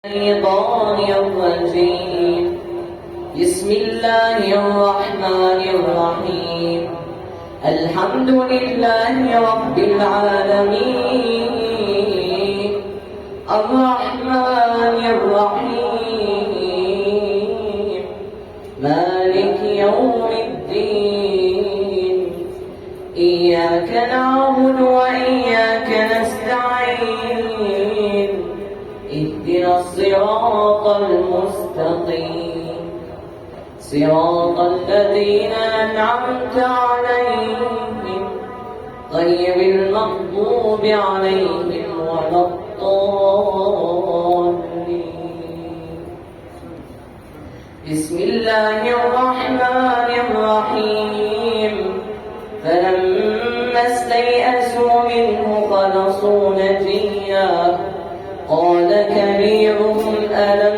الشيطان الرجيم. بسم الله الرحمن الرحيم. الحمد لله رب العالمين الرحمن الرحيم مالك يوم الدين. إياك نعبد وإياك نستعين. اهدنا الصراط المستقيم صراط الذين أنعمت عليهم غير المغضوب عليهم ولا الضالين. بسم الله الرحمن الرحيم. فلما استيئسوا منه خلصوا نجيا قال كبيرهم ألم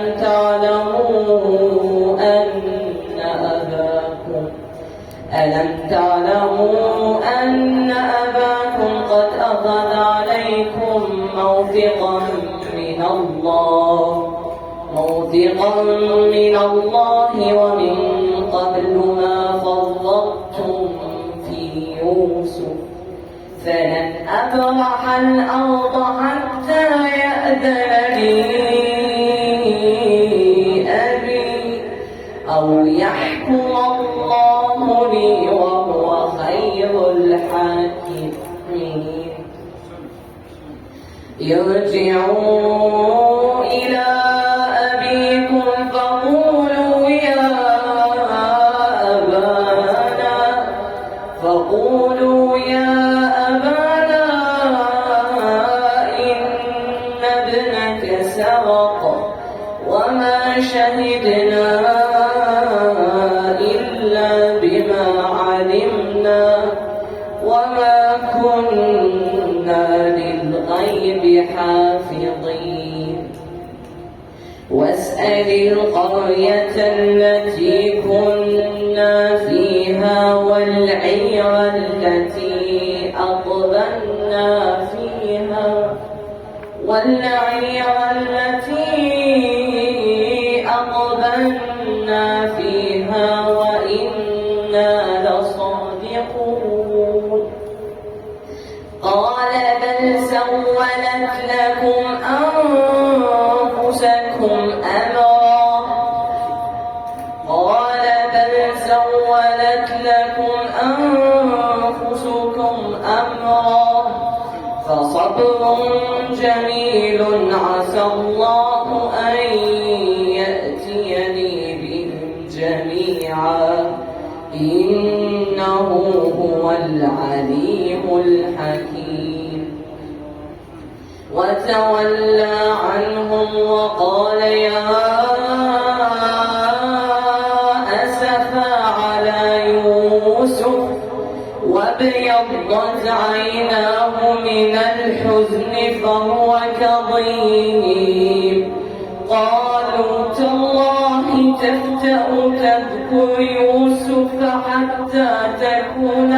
تعلموا أن أباكم قد أخذ عليكم موثقا من الله ومن قبل ما فرطتم في يوسف فلن أبرح الأرض حتى يأذن لي أبي أو يحكم الله لي وهو خير الحاكمين. ارجعوا إلى أبيكم فقولوا يا أبانا إن ابنك سرق وما شهدنا إلا بما علمنا وما كنا للغيب حافظين. واسأل القرية التي كنا فيها والعير التي أقبلنا فيها وإنا لصادقون. قال بل سولت لكم أنفسكم أمرا فصبر جميل عسى الله أن يأتيني بهم جميعا إنه هو العليم الحكيم. وتولى عنهم وقال يا أسفا على يوسف وابيضت عيناه من الحزن فهو كظيم. قالوا تالله تفتأ تذكر يوسف حتى تكون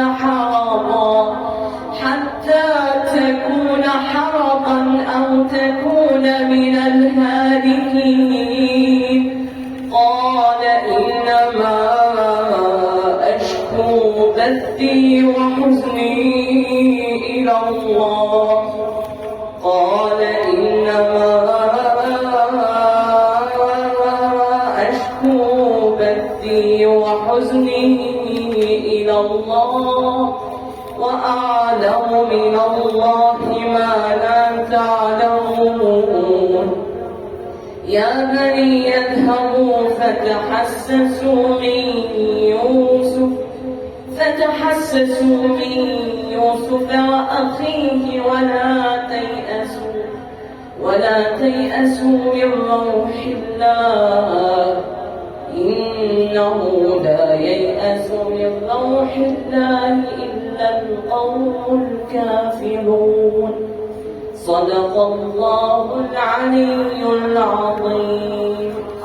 حرضا أو تكون من الهالكين. قال إنما أشكو بثي وحزني إلى الله. وأعلم من الله ما لا تعلمون. يا بني اذهبوا فتحسسوا من يوسف وأخيه ولا تيأسوا من روح الله إنه لا ييأس من روح الله إلا القوم الكافرون. صدق الله العلي العظيم.